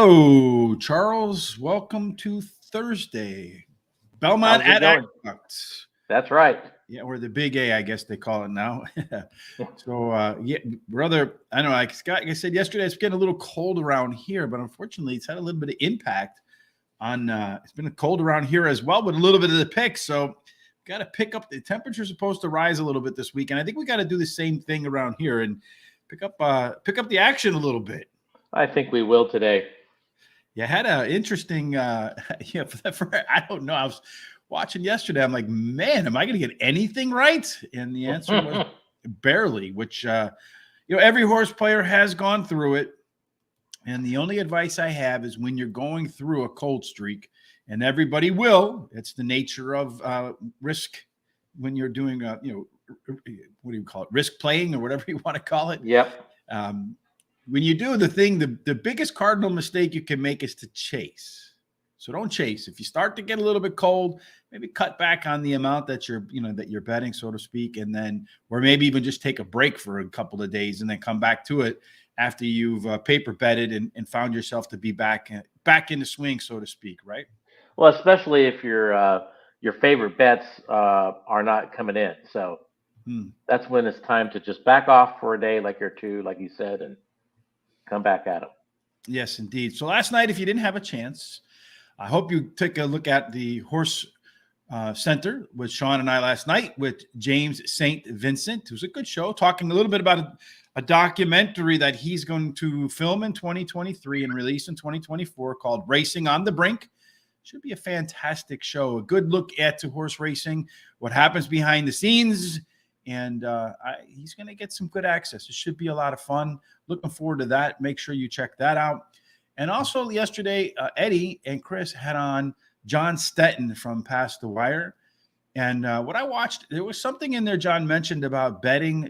Hello, Charles. Welcome to Thursday. Belmont How's it at going? Aqueduct. That's right. Yeah, or the Big A, I guess they call it now. Yeah, brother, I know, like Scott, like I said yesterday, it's getting a little cold around here, but unfortunately, it's had a little bit of impact on. It's been cold around here as well, with a little bit of the pick. So, got to pick up. The temperature's supposed to rise a little bit this week, and I think we got to do the same thing around here and pick up the action a little bit. I think we will today. Yeah, I had an interesting, I don't know. I was watching yesterday. I'm like, man, am I going to get anything right? And the answer was barely, which, every horse player has gone through it. And the only advice I have is when you're going through a cold streak, and everybody will, it's the nature of risk when you're doing, what do you call it? Risk playing or whatever you want to call it. Yep. When you do the thing, the biggest cardinal mistake you can make is to chase. So don't chase. If you start to get a little bit cold, maybe cut back on the amount that you're betting, so to speak, and then, or maybe even just take a break for a couple of days and then come back to it after you've paper betted and found yourself to be back in the swing, so to speak, right? Well, especially if your favorite bets are not coming in. So that's when it's time to just back off for a day, like or two, like you said, and come back at them. Yes, indeed. So last night, if you didn't have a chance, I hope you take a look at the Horse Center with Sean and I last night with James St. Vincent. It was a good show, talking a little bit about a documentary that he's going to film in 2023 and release in 2024 called Racing on the Brink. Should be a fantastic show, a good look at horse racing, what happens behind the scenes, and he's going to get some good access. It should be a lot of fun. Looking forward to that. Make sure you check that out. And also yesterday, Eddie and Chris had on John Stetton from Past the Wire. And what I watched, there was something in there John mentioned about betting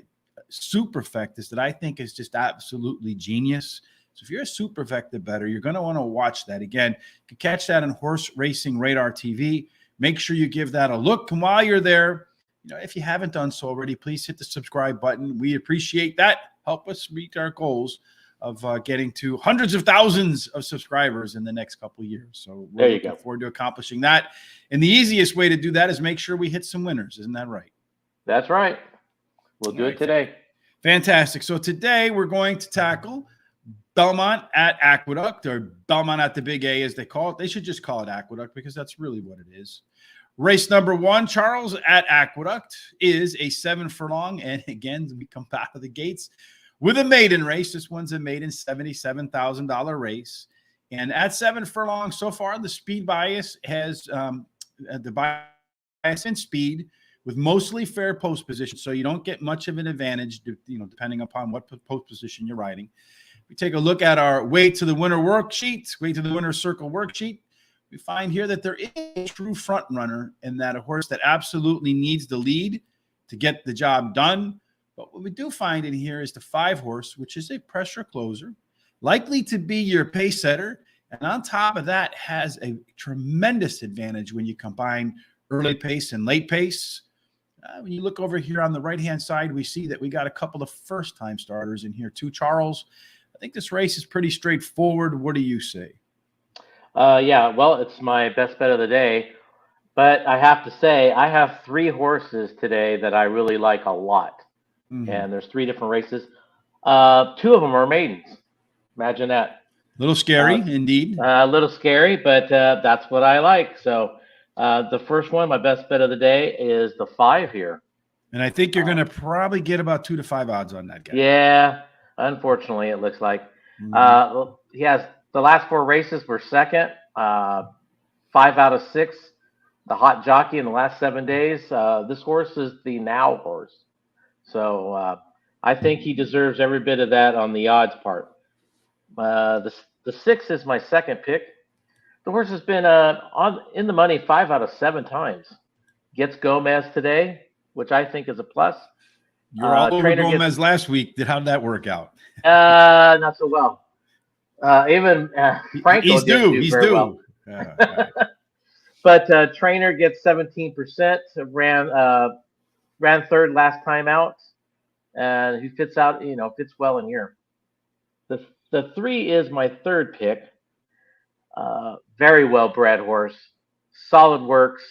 superfectas that I think is just absolutely genius. So if you're a superfecta bettor, you're going to want to watch that. Again, you can catch that on Horse Racing Radar TV. Make sure you give that a look. And while you're there, if you haven't done so already, please hit the subscribe button. We appreciate that. Help us reach our goals of getting to hundreds of thousands of subscribers in the next couple of years. So we're looking forward to accomplishing that. And the easiest way to do that is make sure we hit some winners. Isn't that right? That's right. We'll do it today. Fantastic. So today we're going to tackle Belmont at Aqueduct, or Belmont at the Big A, as they call it. They should just call it Aqueduct because that's really what it is. Race number 1, Charles, at Aqueduct, is a 7 furlong. And again, we come out of the gates with a maiden race. This one's a maiden $77,000 race. And at 7 furlong, so far, the speed bias has the bias in speed with mostly fair post position. So you don't get much of an advantage, depending upon what post position you're riding. We take a look at our way to the winner worksheet, way to the winner circle worksheet. We find here that there is a true front runner, and that a horse that absolutely needs the lead to get the job done. But what we do find in here is the 5 horse, which is a pressure closer, likely to be your pace setter. And on top of that, has a tremendous advantage when you combine early pace and late pace. When you look over here on the right-hand side, we see that we got a couple of first-time starters in here too. Charles, I think this race is pretty straightforward. What do you say? Yeah, well, it's my best bet of the day. But I have to say, I have 3 horses today that I really like a lot. Mm-hmm. And there's 3 different races. 2 of them are maidens. Imagine that. A little scary, indeed. A little scary, but that's what I like. So the first one, my best bet of the day, is the 5 here. And I think you're going to probably get about 2 to 5 odds on that guy. Yeah, unfortunately, it looks like. Mm-hmm. He has the last 4 races were second, 5 out of 6. The hot jockey in the last 7 days. This horse is the now horse. So I think he deserves every bit of that on the odds part. The 6 is my second pick. The horse has been in the money 5 out of 7 times. Gets Gomez today, which I think is a plus. You're all over Gomez last week. How did that work out? Not so well. Even Franco he's didn't due. do He's very due. well. Right. But Trainer gets 17%. Ran third last time out, and he fits well in here. The 3 is my third pick. Very well bred horse. Solid works.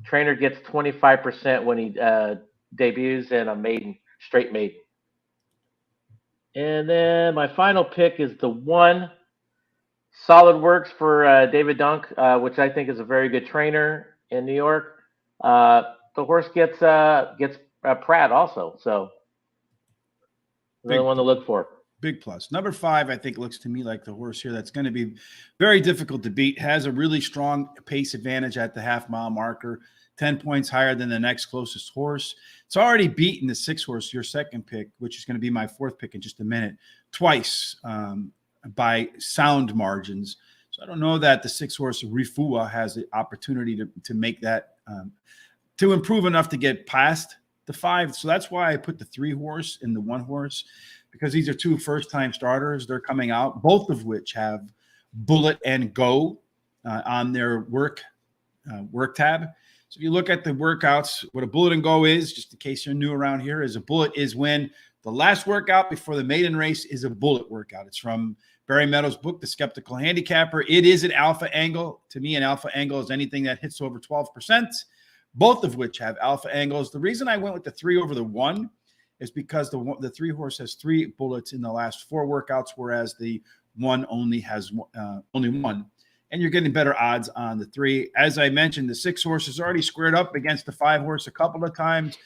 Trainer gets 25% when he debuts in a maiden, straight maiden. And then my final pick is the one. Solid works for David Dunk, which I think is a very good trainer in New York. The horse gets Pratt also, so another Big one to look for. Big plus. Number 5, I think, looks to me like the horse here that's going to be very difficult to beat. Has a really strong pace advantage at the half-mile marker, 10 points higher than the next closest horse. It's already beaten the 6 horse, your second pick, which is going to be my 4th pick in just a minute, twice by sound margins. So I don't know that the 6 horse Rifua has the opportunity to make that, to improve enough to get past the 5. So that's why I put the 3 horse in the 1 horse, because these are 2 first-time starters. They're coming out, both of which have Bullet and Go on their work tab. So if you look at the workouts, what a Bullet and Go is, just in case you're new around here, is a bullet is when the last workout before the maiden race is a bullet workout. It's from Barry Meadows' book, The Skeptical Handicapper. It is an alpha angle. To me, an alpha angle is anything that hits over 12%, both of which have alpha angles. The reason I went with the 3 over the 1 is because the 3 horse has 3 bullets in the last 4 workouts, whereas the 1 only has only 1. And you're getting better odds on the 3. As I mentioned, the 6 horse has already squared up against the 5 horse a couple of times.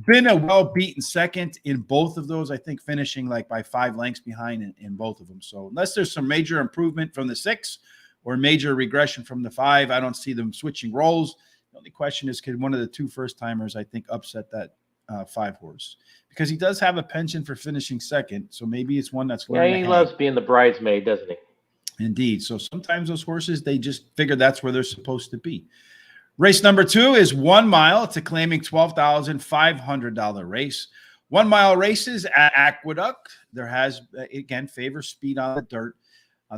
Been a well-beaten second in both of those, I think finishing like by 5 lengths behind in both of them. So unless there's some major improvement from the 6 or major regression from the 5, I don't see them switching roles. The only question is, can one of the 2 first-timers, I think, upset that 5 horse? Because he does have a penchant for finishing second, so maybe it's one that's Yeah, he loves being the bridesmaid, doesn't he? Indeed. So sometimes those horses, they just figure that's where they're supposed to be. Race number 2 is 1 mile. It's a claiming $12,500 race. 1 mile races at Aqueduct. There has, again, favor speed on the dirt.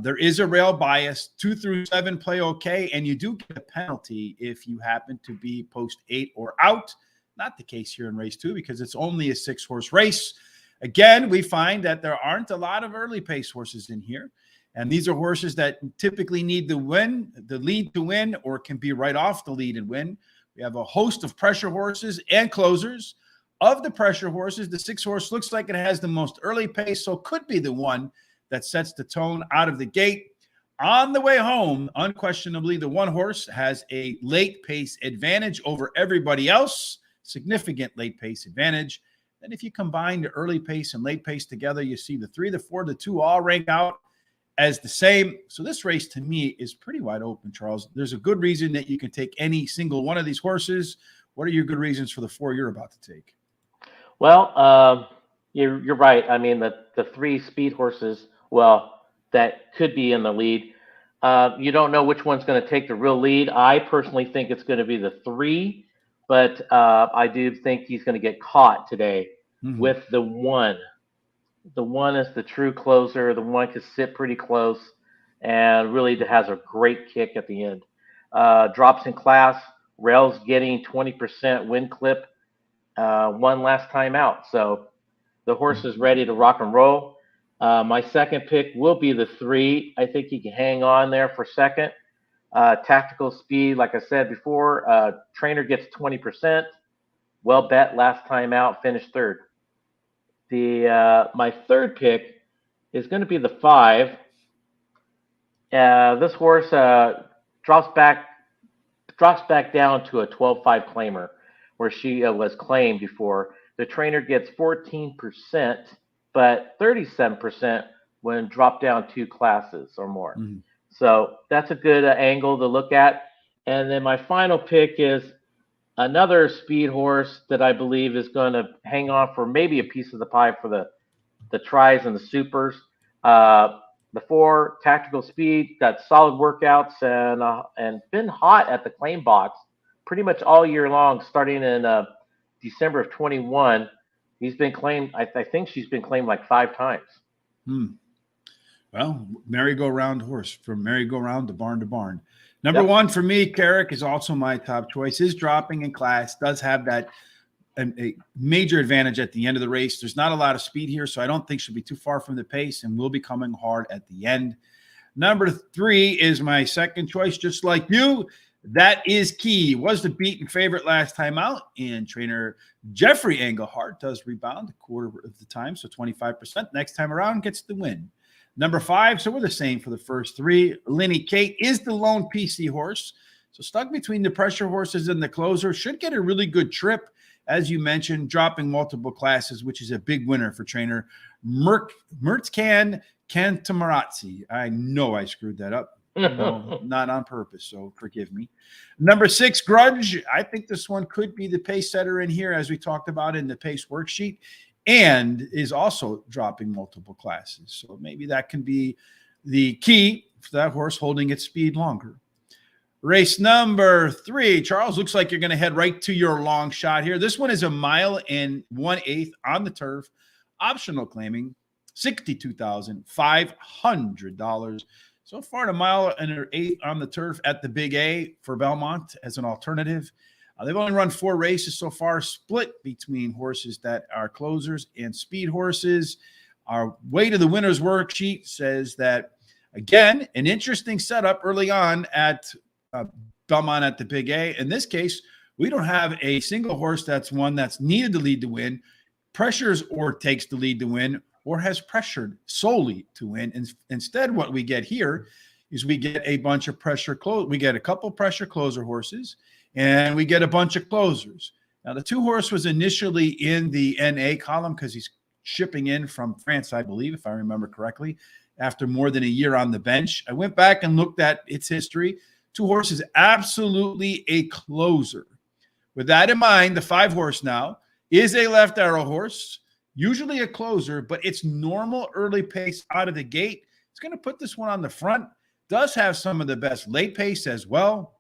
There is a rail bias. 2 through 7 play okay, and you do get a penalty if you happen to be post 8 or out. Not the case here in race 2 because it's only a 6 horse race. Again, we find that there aren't a lot of early pace horses in here. And these are horses that typically need the lead to win, or can be right off the lead and win. We have a host of pressure horses and closers. Of the pressure horses, the 6 horse looks like it has the most early pace, so could be the one that sets the tone out of the gate. On the way home, unquestionably, the 1 horse has a late pace advantage over everybody else, significant late pace advantage. And if you combine the early pace and late pace together, you see the 3, the 4, the 2 all rank out as the same. So this race to me is pretty wide open, Charles. There's a good reason that you can take any single one of these horses. What are your good reasons for the 4 you're about to take? Well, you're right. I mean, the 3 speed horses, well, that could be in the lead. You don't know which one's going to take the real lead. I personally think it's going to be the 3, but I do think he's going to get caught today with the 1. The 1 is the true closer. The 1 can sit pretty close and really has a great kick at the end. Drops in class. Rail's getting 20% win clip. 1 last time out. So the horse is ready to rock and roll. My second pick will be the 3. I think he can hang on there for second. Tactical speed, like I said before, trainer gets 20%. Well bet last time out, finished 3rd. My 3rd pick is going to be the 5. This horse drops back down to a 12-5 claimer, where she was claimed before. The trainer gets 14%, but 37% when dropped down 2 classes or more. So that's a good angle to look at. And then my final pick is another speed horse that I believe is going to hang on for maybe a piece of the pie for the tries and the supers. The 4, Tactical Speed, got solid workouts and been hot at the claim box pretty much all year long, starting in December of 21. He's been claimed, I think she's been claimed like 5 times. Well, merry-go-round horse, from merry-go-round to barn. Number 1 for me, Carrick, is also my top choice. Is dropping in class, does have that a major advantage at the end of the race. There's not a lot of speed here, so I don't think she'll be too far from the pace and will be coming hard at the end. Number 3 is my second choice, just like you. That is Key. Was the beaten favorite last time out, and trainer Jeffrey Engelhardt does rebound a quarter of the time, so 25%. Next time around, gets the win. Number 5, so we're the same for the first 3. Lenny Kate is the lone PC horse. So stuck between the pressure horses and the closer, should get a really good trip, as you mentioned, dropping multiple classes, which is a big winner for trainer Mertzcan Cantamarazzi. I know I screwed that up. No, not on purpose, so forgive me. Number 6, Grudge. I think this one could be the pace setter in here, as we talked about in the pace worksheet, and is also dropping multiple classes. So maybe that can be the key for that horse holding its speed longer. Race number 3. Charles, looks like you're going to head right to your long shot here. This one is 1 mile and 1/8 on the turf, optional claiming $62,500. So far, 1 mile and 1/8 on the turf at the Big A for Belmont as an alternative. They've only run 4 races so far, split between horses that are closers and speed horses. Our way to the winners worksheet says that, again, an interesting setup early on at Belmont at the Big A. In this case, we don't have a single horse that's one that's needed to lead to win, pressures or takes the lead to win, or has pressured solely to win. And instead, what we get here is we get a bunch of we get a couple pressure closer horses, and we get a bunch of closers. Now, the 2 horse was initially in the NA column because he's shipping in from France, I believe, if I remember correctly, after more than a year on the bench. I went back and looked at its history. 2 horses, absolutely a closer. With that in mind, the 5 horse now is a left arrow horse, usually a closer, but it's normal early pace out of the gate. It's going to put this one on the front. Does have some of the best late pace as well.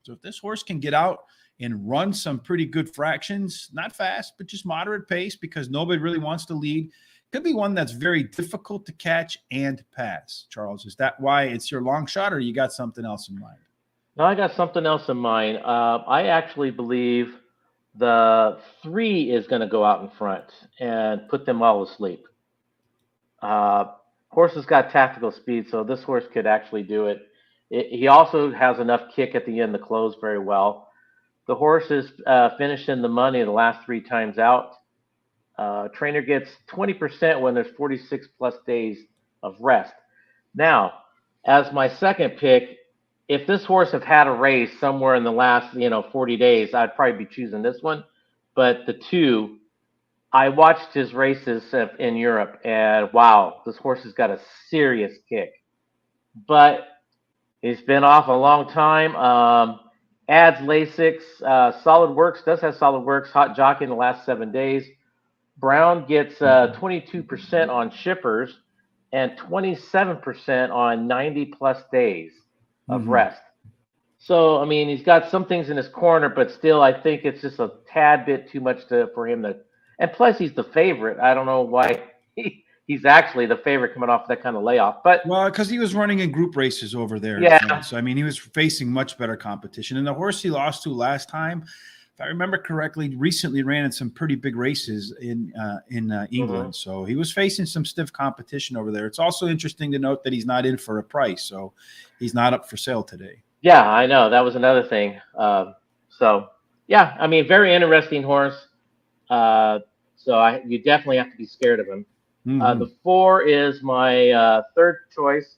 So if this horse can get out and run some pretty good fractions, not fast, but just moderate pace, because nobody really wants to lead, could be one that's very difficult to catch and pass. Charles, is that why it's your long shot, or you got something else in mind? No, I got something else in mind. I actually believe the 3 is going to go out in front and put them all to sleep. Horse has got tactical speed, so this horse could actually do it. He also has enough kick at the end to close very well. The horse is finished in the money the last 3 times out. Trainer gets 20% when there's 46 plus days of rest. Now, as my second pick, if this horse have had a race somewhere in the last 40 days, I'd probably be choosing this one. But the 2, I watched his races in Europe, and wow, this horse has got a serious kick. But he's been off a long time. Adds Lasix. Solid Works does have Solid Works. Hot jockey in the last 7 days. Brown gets 22% on shippers and 27% on 90 plus days of rest. So, I mean, he's got some things in his corner, but still, I think it's just a tad bit too much for him to. And plus, he's the favorite. I don't know why he's actually the favorite coming off that kind of layoff. But well, because he was running in group races over there. Yeah. So, I mean, he was facing much better competition. And the horse he lost to last time, if I remember correctly, recently ran in some pretty big races in England. So he was facing some stiff competition over there. It's also interesting to note that he's not in for a price. So he's not up for sale today. Yeah, I know. That was another thing. So, yeah, I mean, very interesting horse. You definitely have to be scared of him. The 4 is my third choice.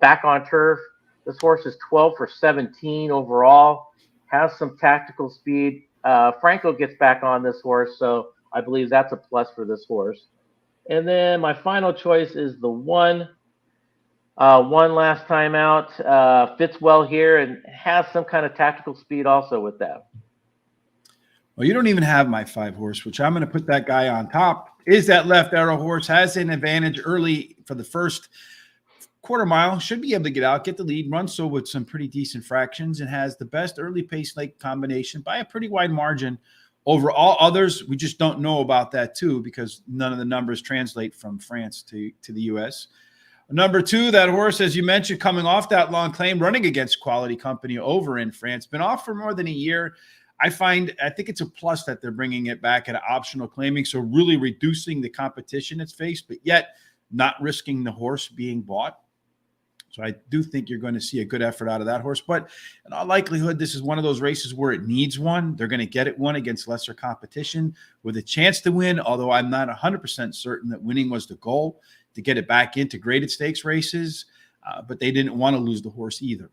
Back on turf. This horse is 12 for 17 overall. Has some tactical speed. Franco gets back on this horse, so I believe that's a plus for this horse. And then my final choice is the 1. 1 last time out. Fits well here and has some kind of tactical speed also with that. Well, you don't even have my 5 horse, which I'm going to put that guy on top. Is that left arrow horse, has an advantage early for the first quarter mile, should be able to get out, get the lead, run so with some pretty decent fractions, and has the best early pace late combination by a pretty wide margin over all others. We just don't know about that too, because none of the numbers translate from France to the US. Number 2, that horse, as you mentioned, coming off that long claim, running against quality company over in France, been off for more than a year. I think it's a plus that they're bringing it back at an optional claiming, so really reducing the competition it's faced, but yet not risking the horse being bought. So I do think you're going to see a good effort out of that horse. But in all likelihood, this is one of those races where it needs one. They're going to get it one against lesser competition with a chance to win, although I'm not 100% certain that winning was the goal to get it back into graded stakes races. But they didn't want to lose the horse either.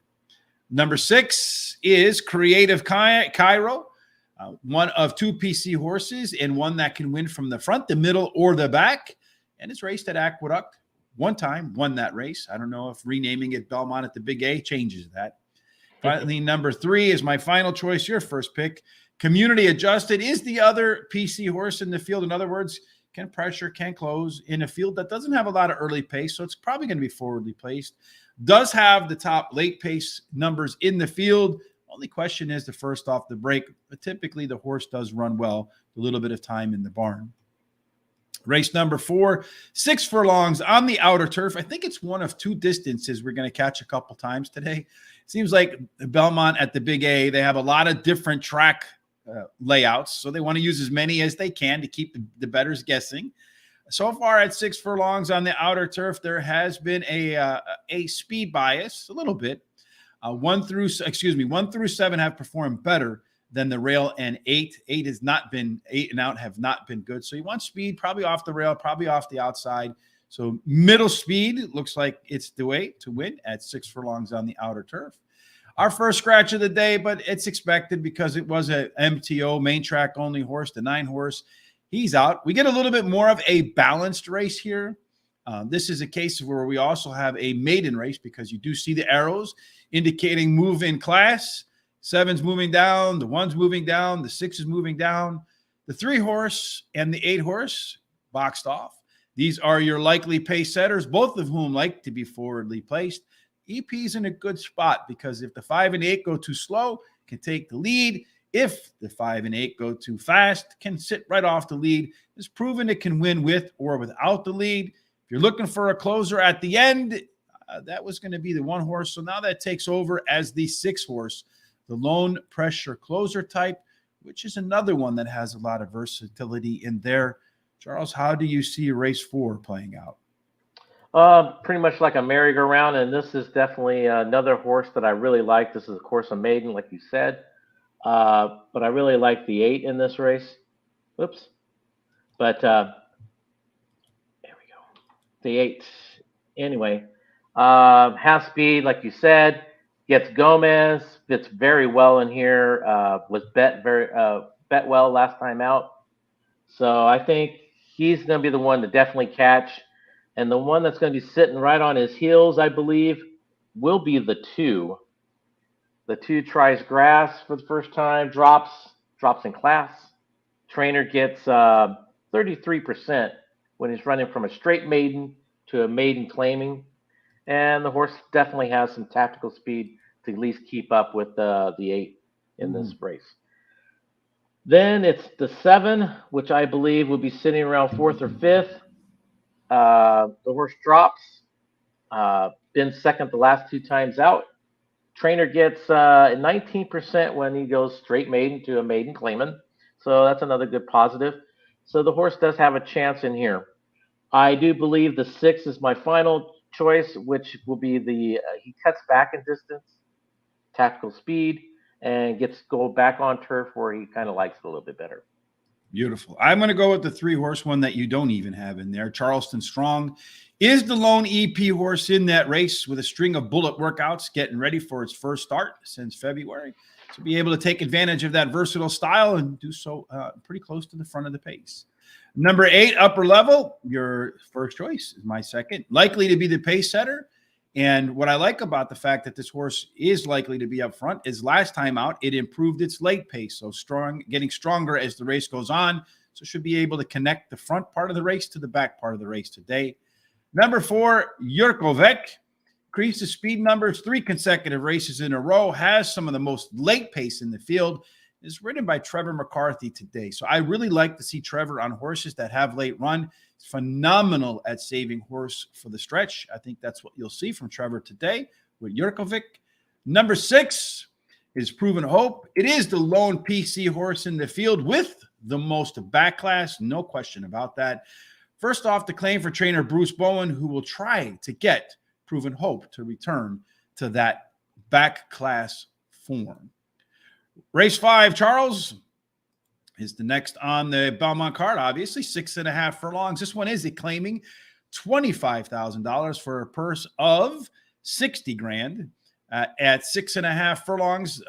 Number 6 is Creative Cairo, one of 2 PC horses and one that can win from the front, the middle, or the back. And it's raced at Aqueduct. One time, won that race. I don't know if renaming it Belmont at the Big A changes that. Finally, number 3 is my final choice, your first pick. Community Adjusted is the other PC horse in the field. In other words, can pressure, can close in a field that doesn't have a lot of early pace, so it's probably going to be forwardly placed. Does have the top late pace numbers in the field. Only question is the first off the break, but typically the horse does run well, a little bit of time in the barn. Race number 4, 6 furlongs on the outer turf. I think it's one of 2 distances we're going to catch a couple times today. It seems like Belmont at the Big A, they have a lot of different track layouts, so they want to use as many as they can to keep the bettors guessing. So far at 6 furlongs on the outer turf, there has been a speed bias, a little bit. 1 through 7 have performed better than the rail, and 8 has not been 8 and out have not been good. So you want speed, probably off the rail, probably off the outside. So middle speed looks like it's the way to win at 6 furlongs on the outer turf. Our first scratch of the day, but it's expected because it was a MTO, main track only horse, the 9 horse. He's out. We get a little bit more of a balanced race here. This is a case where we also have a maiden race because you do see the arrows indicating move in class. 7's moving down, the 1's moving down, the 6 is moving down. The 3 horse and the 8 horse boxed off. These are your likely pace setters, both of whom like to be forwardly placed. EP's in a good spot because if the 5 and 8 go too slow, can take the lead. If the 5 and 8 go too fast, can sit right off the lead. It's proven it can win with or without the lead. If you're looking for a closer at the end, that was going to be the 1 horse. So now that takes over as the 6 horse, the lone pressure closer type, which is another one that has a lot of versatility in there. Charles, how do you see race 4 playing out? Pretty much like a merry-go-round, and this is definitely another horse that I really like. This is, of course, a maiden, like you said. But I really like the 8 in this race. Whoops. But there we go. The 8. Anyway, has speed, like you said. Gets Gomez. Fits very well in here. Was bet well last time out. So I think he's going to be the one to definitely catch. And the one that's going to be sitting right on his heels, I believe, will be the 2. The 2 tries grass for the first time, drops in class. Trainer gets 33% when he's running from a straight maiden to a maiden claiming. And the horse definitely has some tactical speed to at least keep up with the 8 in this race. Then it's the 7, which I believe will be sitting around 4th or 5th. The horse drops. Been second the last 2 times out. Trainer gets 19% when he goes straight maiden to a maiden claiming. So that's another good positive. So the horse does have a chance in here. I do believe the 6 is my final choice, which will be he cuts back in distance, tactical speed, and gets go back on turf where he kind of likes it a little bit better. Beautiful. I'm going to go with the 3 horse one that you don't even have in there. Charleston Strong is the lone EP horse in that race with a string of bullet workouts, getting ready for its first start since February. To be able to take advantage of that versatile style and do so pretty close to the front of the pace. Number 8, Upper Level, your first choice is my second. Likely to be the pace setter. And what I like about the fact that this horse is likely to be up front is last time out, it improved its late pace. So strong, getting stronger as the race goes on. So should be able to connect the front part of the race to the back part of the race today. Number 4, Jurkovic. Increased the speed numbers 3 consecutive races in a row. Has some of the most late pace in the field. Is ridden by Trevor McCarthy today. So I really like to see Trevor on horses that have late run. It's phenomenal at saving horse for the stretch. I think that's what you'll see from Trevor today with Jurkovic. Number 6 is Proven Hope. It is the lone PC horse in the field with the most back class. No question about that. First off, the claim for trainer Bruce Bowen, who will try to get proven hope to return to that back class form. Race 5, Charles, is the next on the Belmont card. Obviously, 6.5 furlongs. This one is claiming $25,000 for a purse of 60 grand. At 6.5 furlongs,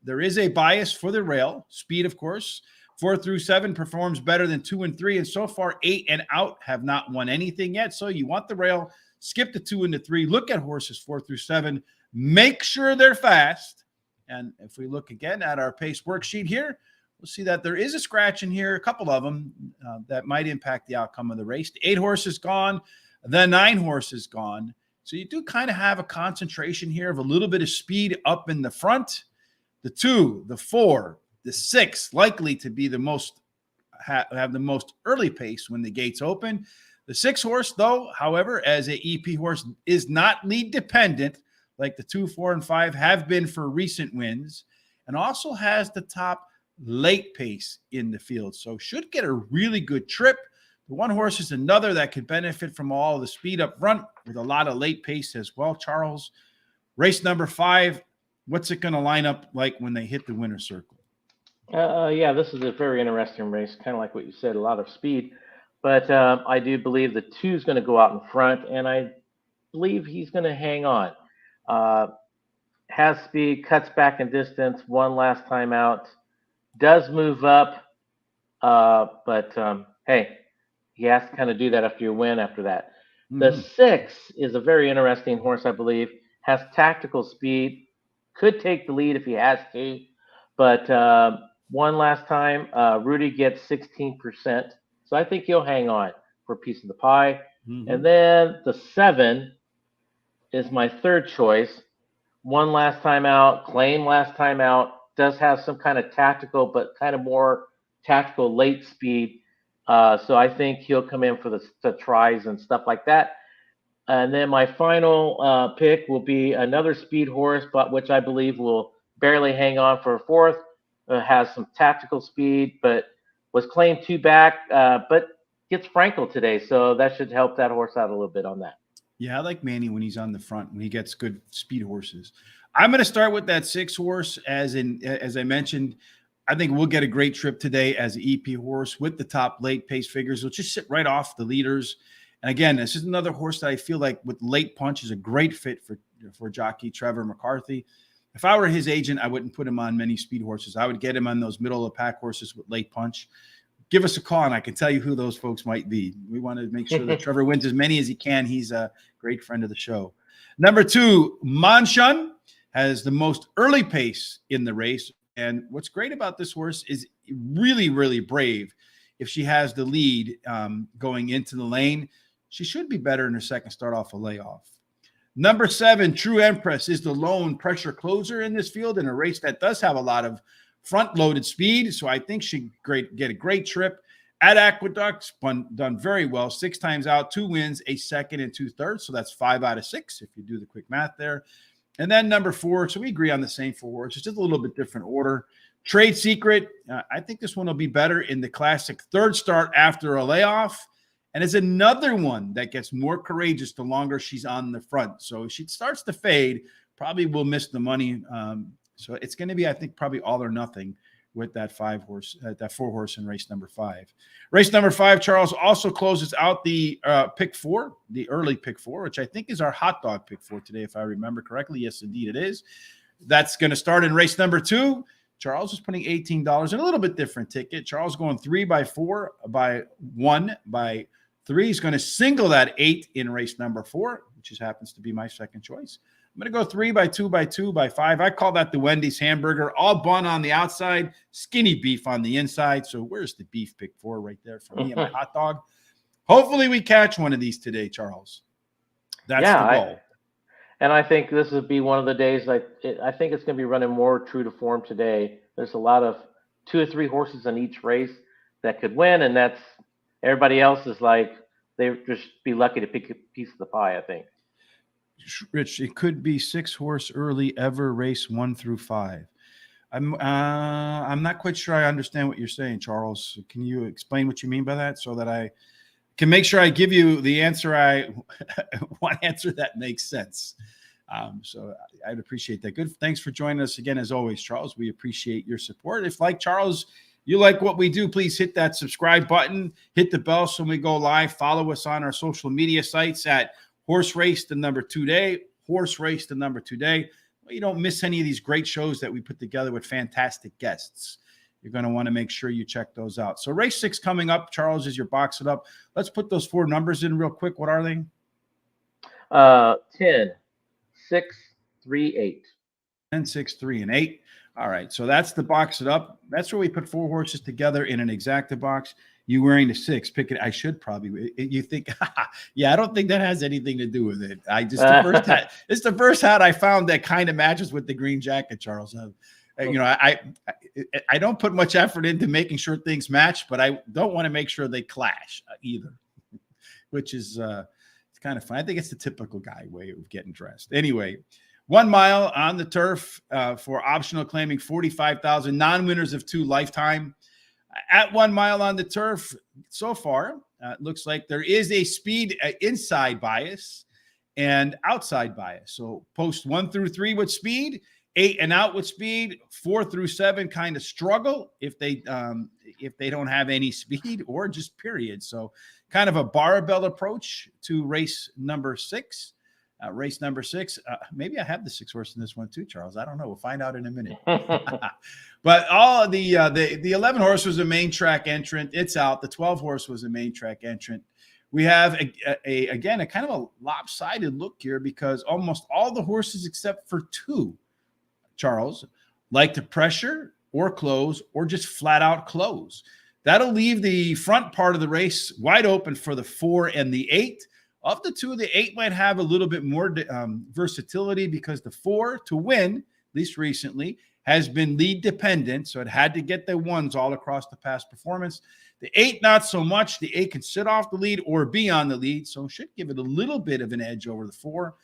there is a bias for the rail. Speed, of course. 4 through 7 performs better than 2 and 3. And so far, 8 and out have not won anything yet. So you want the rail. Skip the 2 and the 3. Look at horses 4 through 7. Make sure they're fast. And if we look again at our pace worksheet here, we'll see that there is a scratch in here, a couple of them that might impact the outcome of the race. The 8 horses gone. The 9 horses gone. So you do kind of have a concentration here of a little bit of speed up in the front. The 2, the 4, the 6 likely to be the most have the most early pace when the gates open. The 6 horse, though, however, as a EP horse, is not lead dependent like the 2, 4, and 5 have been for recent wins, and also has the top late pace in the field. So should get a really good trip. The 1 horse is another that could benefit from all the speed up front with a lot of late pace as well. Charles, race number 5, what's it going to line up like when they hit the winner's circle? Yeah, this is a very interesting race, kind of like what you said, a lot of speed. But I do believe the 2 is going to go out in front, and I believe he's going to hang on. Has speed, cuts back in distance, won last time out, does move up, but hey, he has to kind of do that after you win after that. The 6 is a very interesting horse, I believe. Has tactical speed. Could take the lead if he has to. But won last time. Rudy gets 16%. So I think he'll hang on for a piece of the pie. And then the 7 is my third choice. Won last time out. Claimed last time out. Does have some kind of tactical, but kind of more tactical late speed. So I think he'll come in for the tries and stuff like that. And then my final pick will be another speed horse, but which I believe will barely hang on for a 4th. Has some tactical speed, but was claimed 2 back, but gets Frankel today. So that should help that horse out a little bit on that. Yeah, I like Manny when he's on the front, when he gets good speed horses. I'm going to start with that 6 horse. As I mentioned, I think we'll get a great trip today as an EP horse with the top late pace figures. We'll just sit right off the leaders. And again, this is another horse that I feel like with late punch is a great fit for jockey Trevor McCarthy. If I were his agent, I wouldn't put him on many speed horses. I would get him on those middle of the pack horses with late punch. Give us a call and I can tell you who those folks might be. We want to make sure that Trevor wins as many as he can. He's a great friend of the show. Number 2, Manshun has the most early pace in the race. And what's great about this horse is really, really brave. If she has the lead going into the lane, she should be better in her second start off a layoff. Number 7, True Empress, is the lone pressure closer in this field in a race that does have a lot of front-loaded speed. So I think she'd get a great trip. At Aqueduct's done very well. 6 times out, 2 wins, a second and 2/3. So that's 5 out of 6 if you do the quick math there. And then number 4, so we agree on the same 4 horses, just a little bit different order. Trade Secret, I think this one will be better in the classic 3rd start after a layoff. And it's another one that gets more courageous the longer she's on the front. So if she starts to fade, probably will miss the money. So it's going to be, I think, probably all or nothing with that 4 horse in race number 5. Race number 5, Charles, also closes out the pick 4, the early pick 4, which I think is our hot dog pick 4 today, if I remember correctly. Yes, indeed it is. That's going to start in race number 2. Charles is putting $18 in a little bit different ticket. Charles going 3 by 4 by 1 by 3. He's going to single that 8 in race number 4, which just happens to be my second choice. I'm going to go 3 by 2 by 2 by 5. I call that the Wendy's hamburger, all bun on the outside, skinny beef on the inside. So where's the beef pick 4 right there for me and my hot dog? Hopefully we catch one of these today, Charles. That's the goal. And I think this would be one of the days I think it's going to be running more true to form today. There's a lot of 2 or 3 horses in each race that could win, and that's everybody else is like they just be lucky to pick a piece of the pie, I think. Rich, it could be 6 horse early ever race 1 through 5. I'm not quite sure I understand what you're saying, Charles. Can you explain what you mean by that so that can make sure I give you the answer one answer that makes sense. So I'd appreciate that. Good. Thanks for joining us again, as always, Charles. We appreciate your support. If, like Charles, you like what we do, please hit that subscribe button, hit the bell so when we go live. Follow us on our social media sites at Horse Race the number 2 day, Horse Race the number 2 day. Well, you don't miss any of these great shows that we put together with fantastic guests. You're going to want to make sure you check those out. So race 6 coming up, Charles, as you're boxing up. Let's put those 4 numbers in real quick. What are they? 10, 6, 3, 8. 10, 6, 3, and 8. All right. So that's the box it up. That's where we put 4 horses together in an exacta box. You wearing the 6. Pick it. I should probably. You think? Yeah, I don't think that has anything to do with it. The first hat. It's the first hat I found that kind of matches with the green jacket, Charles. I don't put much effort into making sure things match, but I don't want to make sure they clash either, which is it's kind of fun. I think it's the typical guy way of getting dressed. Anyway, 1 mile on the turf for optional claiming 45,000, non-winners of 2 lifetime. At 1 mile on the turf so far, it looks like there is a speed inside bias and outside bias. So post 1 through 3 with speed, 8 and out with speed, 4 through 7 kind of struggle if they don't have any speed or just period. So kind of a barbell approach to race number 6. Race number 6. Maybe I have the 6 horse in this one too, Charles. I don't know. We'll find out in a minute. But all of the 11 horse was a main track entrant. It's out. The 12 horse was a main track entrant. We have again a kind of a lopsided look here because almost all the horses except for 2, Charles, like to pressure or close or just flat out close. That'll leave the front part of the race wide open for the 4 and the 8. Of the 2, the 8 might have a little bit more versatility because the 4 to win, at least recently, has been lead dependent. So it had to get the 1s all across the past performance. The 8, not so much. The 8 can sit off the lead or be on the lead. So should give it a little bit of an edge over the 4.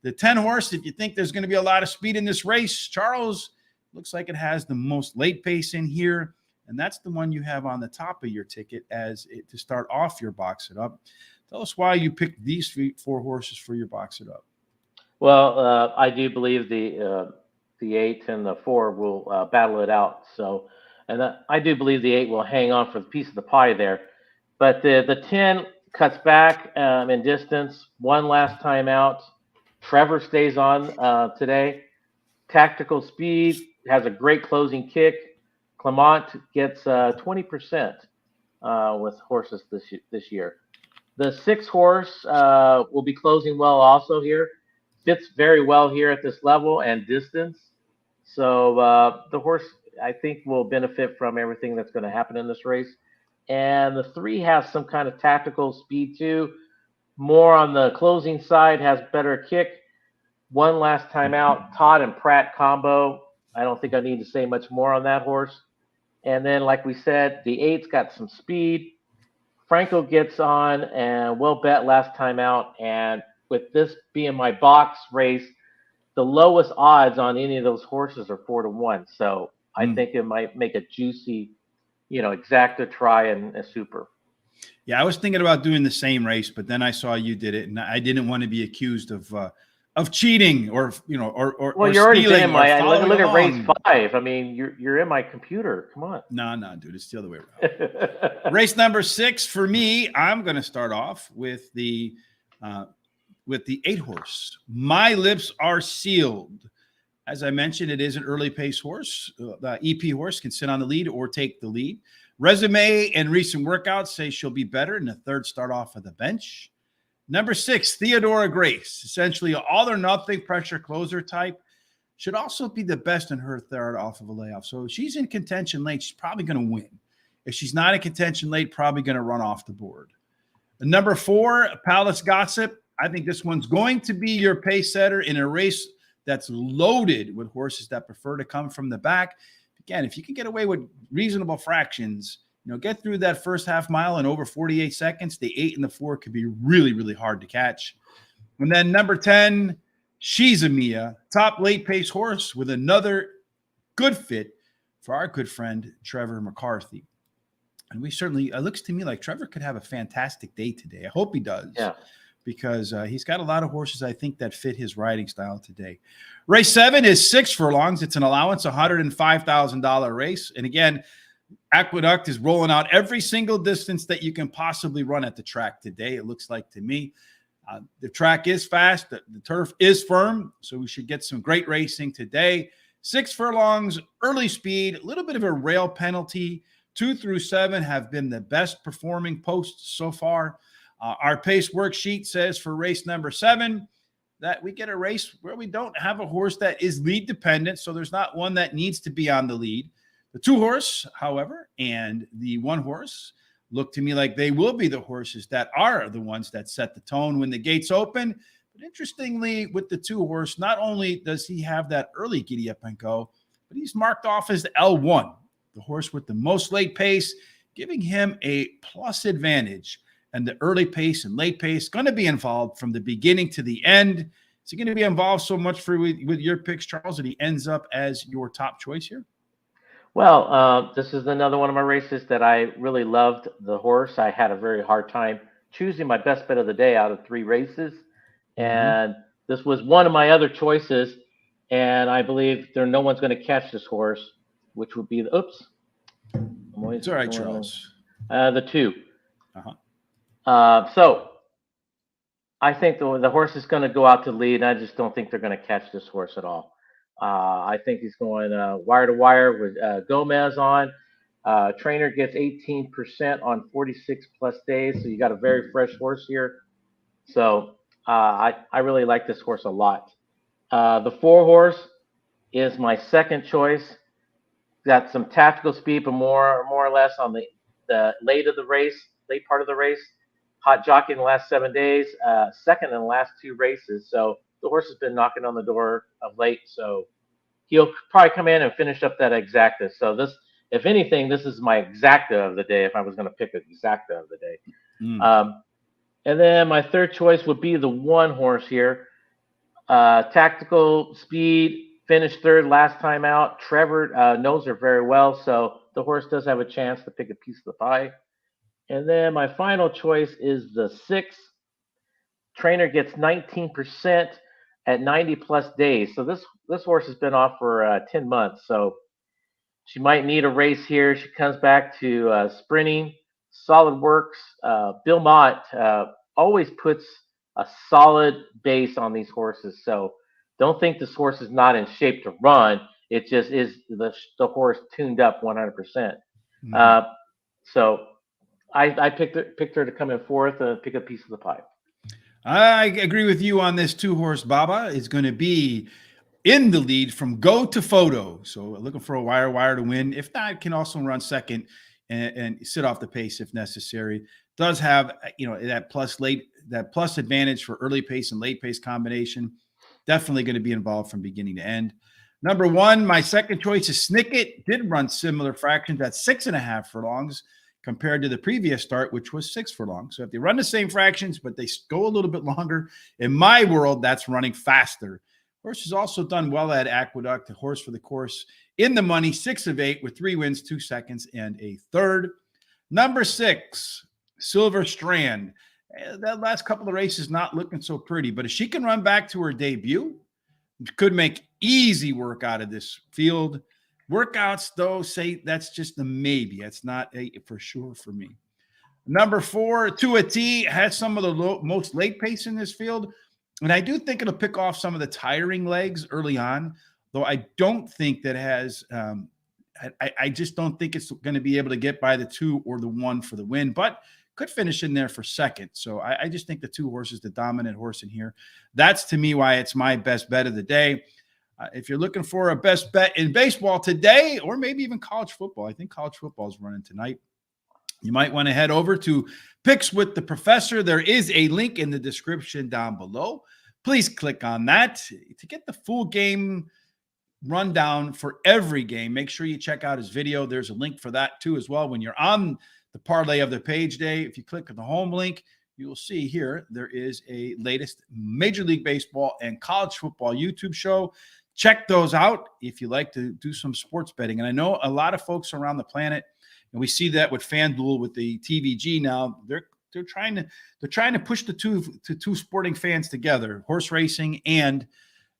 The 10 horse, if you think there's going to be a lot of speed in this race, Charles, looks like it has the most late pace in here. And that's the one you have on the top of your ticket to start off your box it up. Tell us why you picked these 4 horses for your box it up. Well, I do believe the 8 and the 4 will battle it out. So, and I do believe the 8 will hang on for the piece of the pie there. But the 10 cuts back in distance. 1 last time out. Trevor stays on today. Tactical speed, has a great closing kick. Clement gets 20% with horses this year. The 6 horse will be closing well also here. Fits very well here at this level and distance. So the horse, I think, will benefit from everything that's going to happen in this race. And the 3 has some kind of tactical speed too. More on the closing side, has better kick. 1 last time out, Todd and Pratt combo. I don't think I need to say much more on that horse. And then, like we said, the 8's got some speed. Franco gets on and well bet last time out. And with this being my box race, the lowest odds on any of those horses are 4 to 1. So I think it might make a juicy, exacta try and a super. Yeah, I was thinking about doing the same race, but then I saw you did it, and I didn't want to be accused of cheating or Well, you're already in my look at race 5. I mean, you're in my computer. Come on. No, dude, it's the other way around. Race number 6 for me. I'm going to start off with the 8 horse. My Lips Are Sealed. As I mentioned, it is an early pace horse. The EP horse can sit on the lead or take the lead. Resume and recent workouts say she'll be better in the 3rd start off of the bench. Number 6, Theodora Grace, essentially all or nothing pressure closer type, should also be the best in her 3rd off of a layoff. So if she's in contention late, she's probably going to win. If she's not in contention late, probably going to run off the board. Number 4, Palace Gossip. I think this one's going to be your pace setter in a race that's loaded with horses that prefer to come from the back. Again, if you can get away with reasonable fractions, get through that first half mile in over 48 seconds. The 8 and the 4 could be really, really hard to catch. And then number 10, She's a Mia, top late pace horse with another good fit for our good friend, Trevor McCarthy. And we certainly, it looks to me like Trevor could have a fantastic day today. I hope he does. Yeah. Because he's got a lot of horses, I think, that fit his riding style today. Race 7 is 6 furlongs. It's an allowance, $105,000 race. And again, Aqueduct is rolling out every single distance that you can possibly run at the track today, it looks like to me. The track is fast. The turf is firm, so we should get some great racing today. 6 furlongs, early speed, a little bit of a rail penalty. 2 through 7 have been the best performing posts so far. Our pace worksheet says for race number 7 that we get a race where we don't have a horse that is lead dependent, so there's not one that needs to be on the lead. The 2 horse, however, and the 1 horse look to me like they will be the horses that are the ones that set the tone when the gates open. But interestingly, with the 2 horse, not only does he have that early giddy up and go, but he's marked off as the L1, the horse with the most late pace, giving him a plus advantage. And the early pace and late pace going to be involved from the beginning to the end. Is he going to be involved so much with your picks, Charles, that he ends up as your top choice here? Well, this is another one of my races that I really loved the horse. I had a very hard time choosing my best bet of the day out of 3 races. And this was one of my other choices. And I believe no one's going to catch this horse, which would be the, oops. It's all right, Charles. The 2. So I think the horse is going to go out to lead. And I just don't think they're going to catch this horse at all. I think he's going wire to wire with Gomez on. Trainer gets 18% on 46 plus days. So you got a very fresh horse here. So I really like this horse a lot. The 4 horse is my second choice. Got some tactical speed, but more or less on the late part of the race. Hot jockey in the last 7 days, second in the last 2 races. So the horse has been knocking on the door of late. So he'll probably come in and finish up that exacta. So this, if anything, this is my exacta of the day if I was going to pick an exacta of the day. And then my third choice would be the 1 horse here. Tactical speed, finished 3rd last time out. Trevor knows her very well. So the horse does have a chance to pick a piece of the pie. And then my final choice is the 6. Trainer gets 19% at 90 plus days. So this horse has been off for 10 months. So she might need a race here. She comes back to sprinting, solid works. Belmont always puts a solid base on these horses. So don't think this horse is not in shape to run. It just is the horse tuned up 100%. So I picked her to come in 4th and pick a piece of the pie. I agree with you on this 2 horse. Baba is going to be in the lead from go to photo. So looking for a wire to win. If not, can also run second and sit off the pace if necessary. Does have, that plus advantage for early pace and late pace combination. Definitely going to be involved from beginning to end. Number 1, my second choice is Snicket. Did run similar fractions at 6.5 furlongs compared to the previous start, which was 6 furlongs. So if they run the same fractions, but they go a little bit longer, in my world, that's running faster. Horse has also done well at Aqueduct, a horse for the course in the money, 6 of 8 with 3 wins, 2 seconds, and a third. Number 6, Silver Strand. That last couple of races not looking so pretty, but if she can run back to her debut, could make easy work out of this field. Workouts, though, say that's just a maybe. That's not a for sure for me. Number 4, To a T, has some of the most late pace in this field. And I do think it'll pick off some of the tiring legs early on, though I don't think that has I just don't think it's going to be able to get by the 2 or the 1 for the win, but could finish in there for second. So I just think the 2 horses, the dominant horse in here. That's, to me, why it's my best bet of the day. If you're looking for a best bet in baseball today, or maybe even college football, I think college football is running tonight. You might want to head over to Picks with the Professor. There is a link in the description down below. Please click on that to get the full game rundown for every game. Make sure you check out his video. There's a link for that too as well. When you're on the parlay of the page day, if you click on the home link, you will see here there is a latest Major League Baseball and college football YouTube show. Check those out if you like to do some sports betting. And I know a lot of folks around the planet, And we see that with FanDuel with the TVG now. They're trying to push the two sporting fans together, horse racing and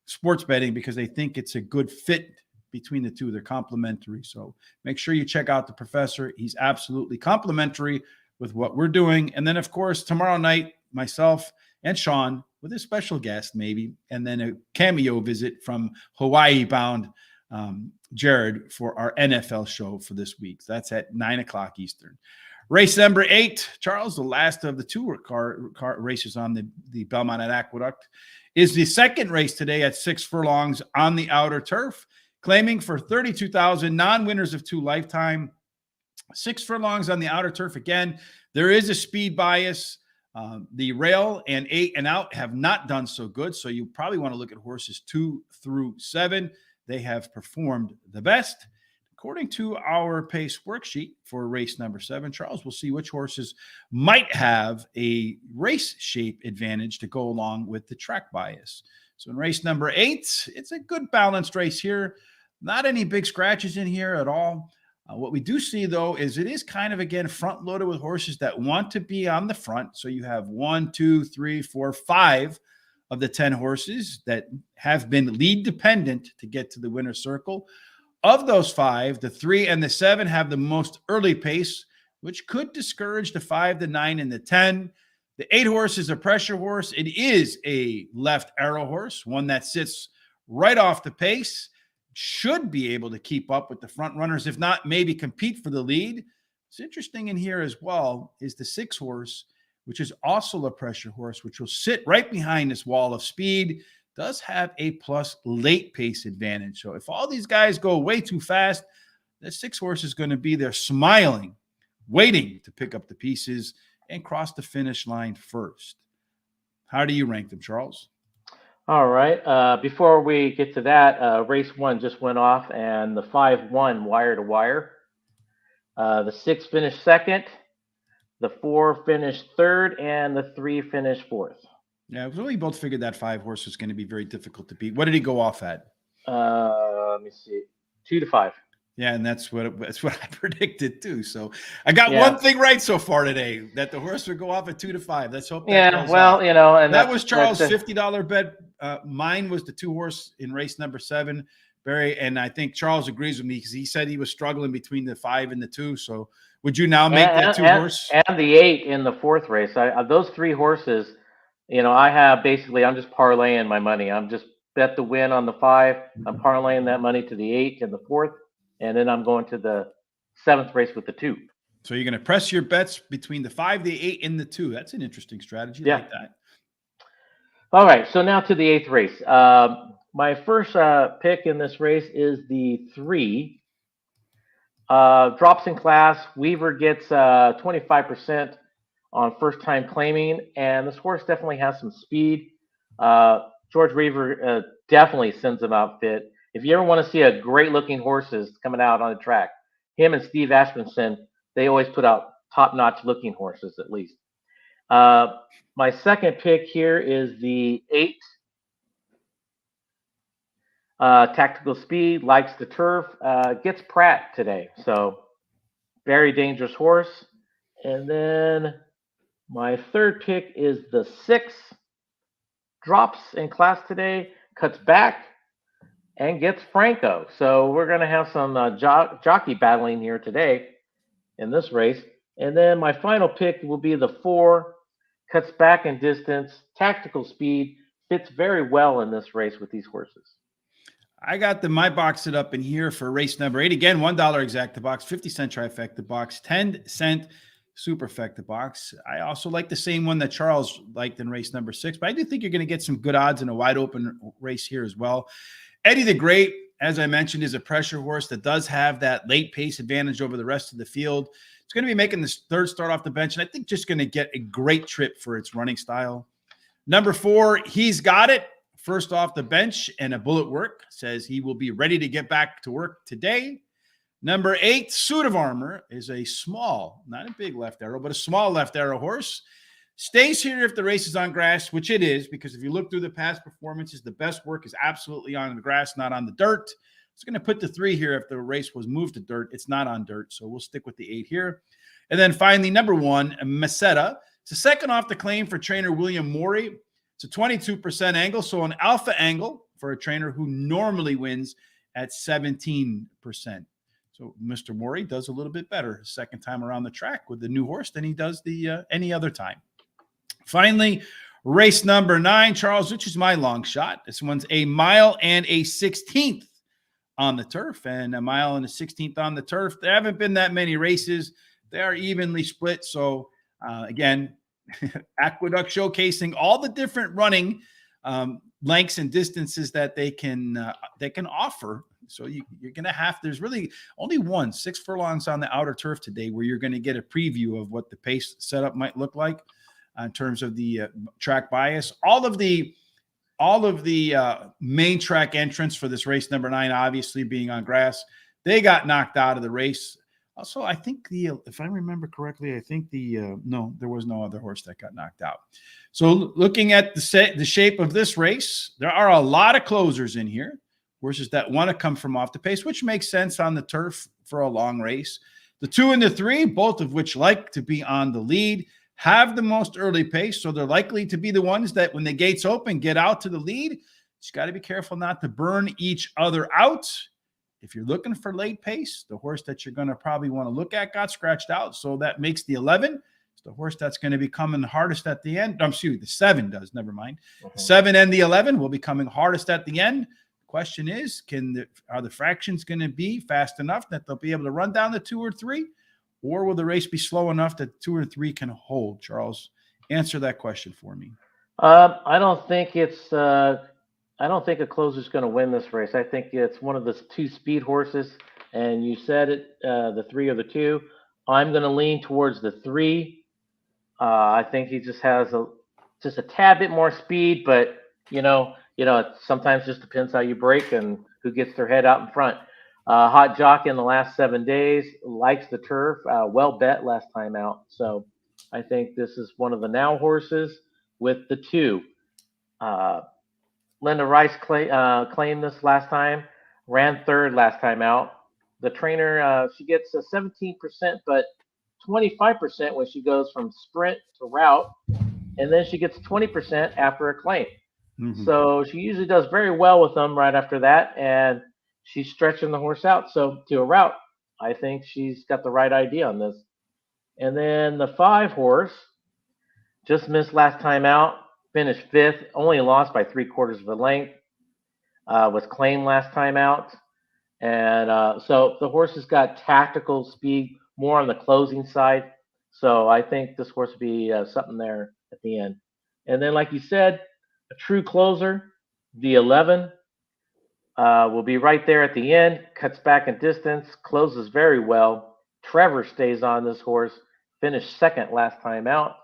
sports betting, because they think it's a good fit between the two. They're complementary. So make sure you check out the professor. He's absolutely complimentary with what we're doing. And then, of course, tomorrow night, myself and Sean with a special guest maybe, and then a cameo visit from Hawaii bound Jared for our NFL show for this week. That's at 9:00 Eastern. Race number 8, Charles, the last of the two car races on the Belmont at Aqueduct, is the second race today at 6 furlongs on the outer turf, claiming for $32,000, non-winners of 2 lifetime. 6 furlongs on the outer turf. Again, there is a speed bias. The rail and 8 and out have not done so good, so you probably want to look at horses 2 through 7. They have performed the best. According to our pace worksheet for race number 7, Charles, we'll see which horses might have a race shape advantage to go along with the track bias. So in race number 8, it's a good balanced race here. Not any big scratches in here at all. What we do see, though, is it is kind of, again, front-loaded with horses that want to be on the front. So you have 1, 2, 3, 4, 5 of the 10 horses that have been lead-dependent to get to the winner's circle. Of those 5, the 3 and the 7 have the most early pace, which could discourage the 5, the 9, and the 10. The 8 horse is a pressure horse. It is a left arrow horse, one that sits right off the pace, should be able to keep up with the front runners, if not maybe compete for the lead. What's interesting in here as well is the 6 horse, which is also a pressure horse, which will sit right behind this wall of speed, does have a plus late pace advantage. So if all these guys go way too fast, the 6 horse is going to be there smiling, waiting to pick up the pieces and cross the finish line first. How do you rank them, Charles? All right. Before we get to that, race 1 just went off, and the 5 won wire to wire. The 6 finished second, the 4 finished third, and the 3 finished fourth. Yeah, we both figured that 5 horse was going to be very difficult to beat. What did he go off at? Let me see, 2 to 5. Yeah, and that's what I predicted too. So I got one thing right so far today, that the horse would go off at 2 to 5. Let's hope that goes well, out. And that was Charles' $50 bet. Mine was the 2 horse in race number 7, Barry, and I think Charles agrees with me because he said he was struggling between the 5 and the 2. So would you now make that 2 horse and the 8 in the 4th race? Those 3 horses, I have basically, I'm just parlaying my money. I'm just bet the win on the 5. I'm parlaying that money to the 8 and the 4th. And then I'm going to the 7th race with the 2. So you're going to press your bets between the 5, the 8, and the 2. That's an interesting strategy. I like that. All right. So now to the 8th race. My first pick in this race is the 3. Drops in class. Weaver gets 25% on first-time claiming. And this horse definitely has some speed. George Weaver definitely sends him out fit. If you ever want to see a great-looking horses coming out on the track, him and Steve Asmussen, they always put out top-notch looking horses at least. My second pick here is the 8. Tactical Speed, likes the turf, gets Pratt today. So very dangerous horse. And then my third pick is the 6. Drops in class today, cuts back, and gets Franco. So we're going to have some jockey battling here today in this race. And then my final pick will be the 4, cuts back in distance, Tactical Speed, fits very well in this race with these horses. I got my box set up in here for race number 8. Again, $1 exacta box, 50-cent trifecta box, 10-cent superfecta box. I also like the same one that Charles liked in race number 6, but I do think you're going to get some good odds in a wide open race here as well. Eddie the Great, as I mentioned, is a pressure horse that does have that late pace advantage over the rest of the field. It's going to be making this 3rd start off the bench, and I think just going to get a great trip for its running style. Number 4, He's Got It. First off the bench and a bullet work, says he will be ready to get back to work today. Number 8, Suit of Armor, is a small, not a big left arrow, but a small left arrow horse. Stays here if the race is on grass, which it is, because if you look through the past performances, the best work is absolutely on the grass, not on the dirt. It's going to put the 3 here if the race was moved to dirt. It's not on dirt, so we'll stick with the 8 here. And then finally, number 1, Meseta. It's a second off the claim for trainer William Morey. It's a 22% angle, so an alpha angle for a trainer who normally wins at 17%. So Mr. Morey does a little bit better second time around the track with the new horse than he does the any other time. Finally, race number 9, Charles, which is my long shot. This one's a mile and a 16th on the turf, and a mile and a 16th on the turf. There haven't been that many races. They are evenly split. So again, Aqueduct showcasing all the different running lengths and distances that they can offer. So you're going to have, there's really only 6 furlongs on the outer turf today where you're going to get a preview of what the pace setup might look like in terms of the track bias. All of the main track entrants for this race number 9, obviously being on grass, they got knocked out of the race. Also, I think if I remember correctly, I think no, there was no other horse that got knocked out. So looking at the shape of this race, there are a lot of closers in here, horses that want to come from off the pace, which makes sense on the turf for a long race. The 2 and the 3, both of which like to be on the lead, have the most early pace, so they're likely to be the ones that when the gates open, get out to the lead. Just got to be careful not to burn each other out. If you're looking for late pace, the horse that you're going to probably want to look at got scratched out, so that makes the 11. It's the horse that's going to be coming hardest at the end. The 7 does, never mind. The 7 and the 11 will be coming hardest at the end. The question is, are the fractions going to be fast enough that they'll be able to run down the 2 or 3? Or will the race be slow enough that 2 or 3 can hold? Charles, answer that question for me. I don't think a closer's going to win this race. I think it's one of the 2 speed horses, and you said it, the 3 or the 2. I'm going to lean towards the 3. I think he just has a tad bit more speed, but it sometimes just depends how you break and who gets their head out in front. Hot Jockey in the last 7 days, likes the turf, well bet last time out. So I think this is one of the now horses with the 2. Linda Rice claimed this last time, ran 3rd last time out. The trainer, she gets a 17%, but 25% when she goes from sprint to route, and then she gets 20% after a claim. Mm-hmm. So she usually does very well with them right after that, and she's stretching the horse out. So to a route, I think she's got the right idea on this. And then the 5 horse just missed last time out, finished 5th, only lost by 3/4 of a length, was claimed last time out. And so the horse has got tactical speed, more on the closing side. So I think this horse will be something there at the end. And then, like you said, a true closer, the 11, will be right there at the end, cuts back in distance, closes very well. Trevor stays on this horse, finished 2nd last time out.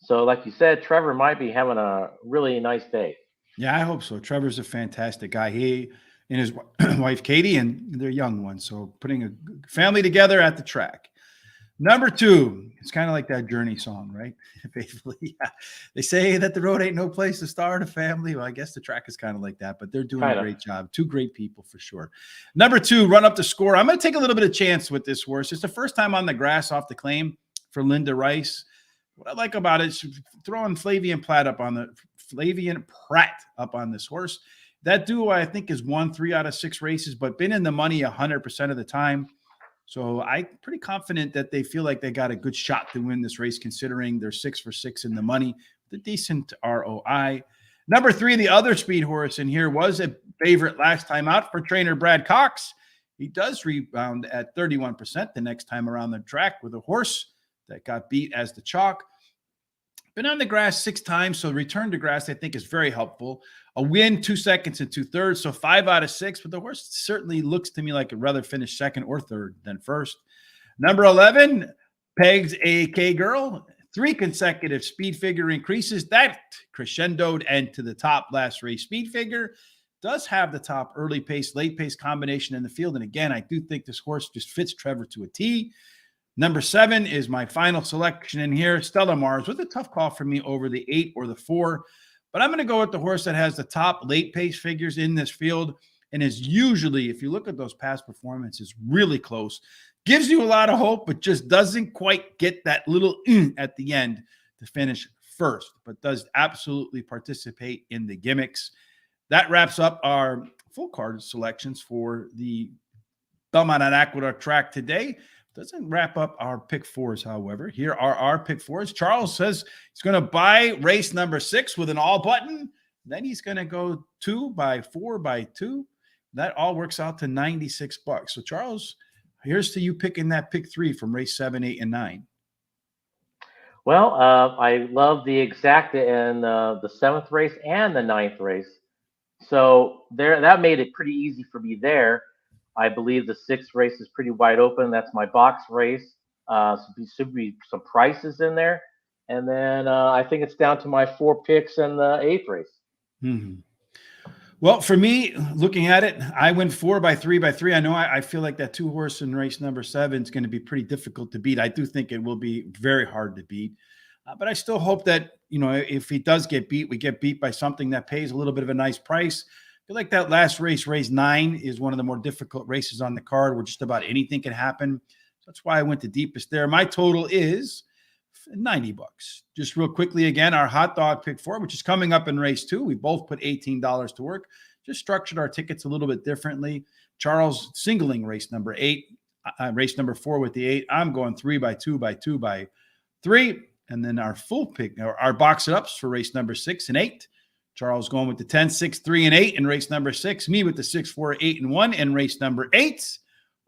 So like you said, Trevor might be having a really nice day. Yeah, I hope so. Trevor's a fantastic guy. He and his wife, Katie, and their young one. So putting a family together at the track. Number 2, it's kind of like that Journey song, right? Basically, yeah. They say that the road ain't no place to start a family. Well, I guess the track is kind of like that, but they're doing a great job. 2 great people for sure. Number 2, run up the score. I'm going to take a little bit of chance with this horse. It's the first time on the grass off the claim for Linda Rice. What I like about it is throwing Flavian Pratt up on this horse. That duo, I think, has won 3 out of 6 races, but been in the money 100% of the time. So I'm pretty confident that they feel like they got a good shot to win this race, considering they're 6 for 6 in the money, the decent ROI. Number 3, the other speed horse in here, was a favorite last time out for trainer Brad Cox. He does rebound at 31% the next time around the track with a horse that got beat as the chalk. Been on the grass 6 times, so return to grass, I think, is very helpful. A win, 2 seconds and 2/3, so 5 out of 6. But the horse certainly looks to me like it'd rather finish 2nd or 3rd than 1st. Number 11, Pegs a K-Girl. 3 consecutive speed figure increases. That crescendoed and to the top last race. Speed figure does have the top early pace, late pace combination in the field. And again, I do think this horse just fits Trevor to a T. Number 7 is my final selection in here. Stella Mars was a tough call for me over the 8 or the 4. But I'm going to go with the horse that has the top late pace figures in this field. and is usually, if you look at those past performances, really close. Gives you a lot of hope, but just doesn't quite get that little at the end to finish first, but does absolutely participate in the gimmicks. That wraps up our full card selections for the Belmont and Aqueduct track today. Doesn't wrap up our pick fours, however. Here are our pick fours. Charles says he's going to buy race number 6 with an all button. Then he's going to go 2 by 4 by 2. That all works out to $96. So Charles, here's to you picking that pick 3 from race 7, 8, and 9. Well, I love the exacta in the 7th race and the 9th race. So there, that made it pretty easy for me there. I believe the 6th race is pretty wide open. That's my box race. So should be some prices in there. And then I think it's down to my 4 picks in the 8th race. Mm-hmm. Well, for me, looking at it, I went 4 by 3 by 3. I know I feel like that 2-horse in race number 7 is going to be pretty difficult to beat. I do think it will be very hard to beat. But I still hope that, if he does get beat, we get beat by something that pays a little bit of a nice price. I feel like that last race, race 9, is one of the more difficult races on the card where just about anything can happen. So that's why I went the deepest there. My total is $90. Just real quickly, again, our hot dog pick 4, which is coming up in race 2. We both put $18 to work. Just structured our tickets a little bit differently. Charles singling race number 8, race number 4 with the 8. I'm going 3 by 2 by 2 by 3. And then our full pick, our box it ups for race number 6 and 8. Charles going with the 10, 6, 3, and 8 in race number 6. Me with the 6, 4, 8, and 1 in race number 8.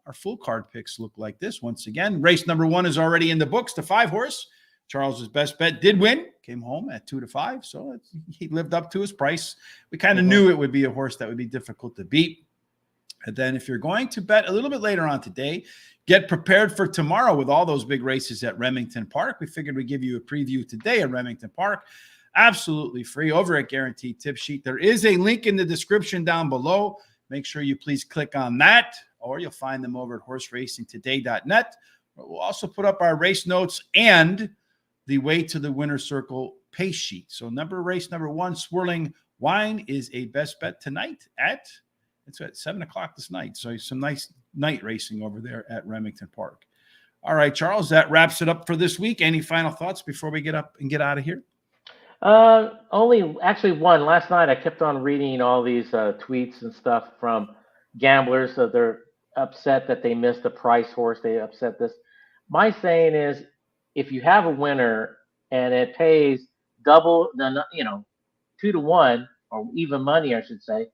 Our full card picks look like this. Once again, race number 1 is already in the books. The 5-horse. Charles's best bet did win. Came home at 2 to 5. So he lived up to his price. We kind of knew it would be a horse that would be difficult to beat. And then if you're going to bet a little bit later on today, get prepared for tomorrow with all those big races at Remington Park. We figured we'd give you a preview today at Remington Park. Absolutely free over at Guaranteed Tip Sheet. There is a link in the description down below. Make sure you please click on that, or you'll find them over at horseracingtoday.net. We'll also put up our race notes and the way to the winner's circle pace sheet. So race number 1, Swirling Wine, is a best bet tonight at 7 o'clock this night. So some nice night racing over there at Remington Park. All right, Charles, that wraps it up for this week. Any final thoughts before we get up and get out of here? Only actually one. Last night I kept on reading all these tweets and stuff from gamblers that they're upset that they missed a price horse. They upset this. My saying is, if you have a winner and it pays double, 2 to 1 or even money, I should say,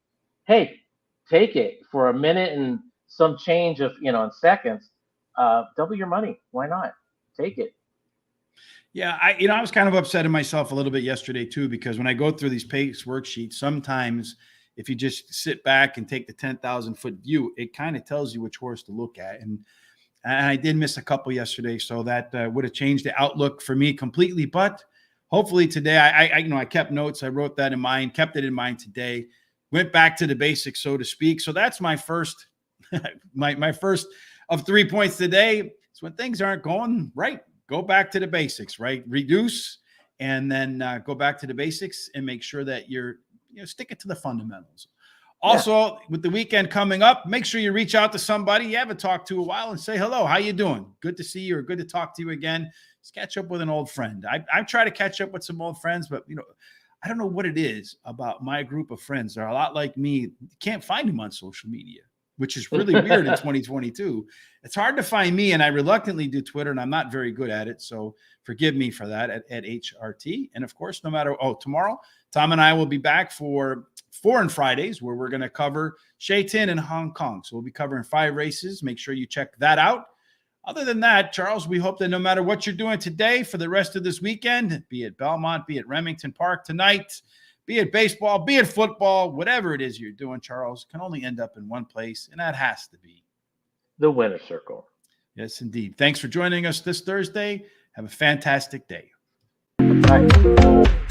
hey, take it for a minute and some change of, in seconds, double your money. Why not? Take it. Yeah, I was kind of upset at myself a little bit yesterday too, because when I go through these pace worksheets, sometimes if you just sit back and take the 10,000-foot view, it kind of tells you which horse to look at. And I did miss a couple yesterday, so that would have changed the outlook for me completely. But hopefully today, I kept notes. I wrote that in mind, kept it in mind today, went back to the basics, so to speak. So that's my first, my first of 3 points today. It's when things aren't going right. Go back to the basics, right? Reduce and then go back to the basics and make sure that you're stick it to the fundamentals. Also, with the weekend coming up, make sure you reach out to somebody you haven't talked to a while and say, hello, how you doing? Good to see you, or good to talk to you again. Just catch up with an old friend. I try to catch up with some old friends, but I don't know what it is about my group of friends. They're a lot like me. You can't find them on social media, which is really weird in 2022. It's hard to find me, and I reluctantly do Twitter, and I'm not very good at it. So forgive me for that at HRT. And of course, tomorrow, Tom and I will be back for Foreign Fridays, where we're going to cover Shaitan in Hong Kong. So we'll be covering 5 races. Make sure you check that out. Other than that, Charles, we hope that no matter what you're doing today for the rest of this weekend, be it Belmont, be it Remington Park tonight, be it baseball, be it football, whatever it is you're doing, Charles, can only end up in one place, and that has to be the winner's circle. Yes, indeed. Thanks for joining us this Thursday. Have a fantastic day. Bye.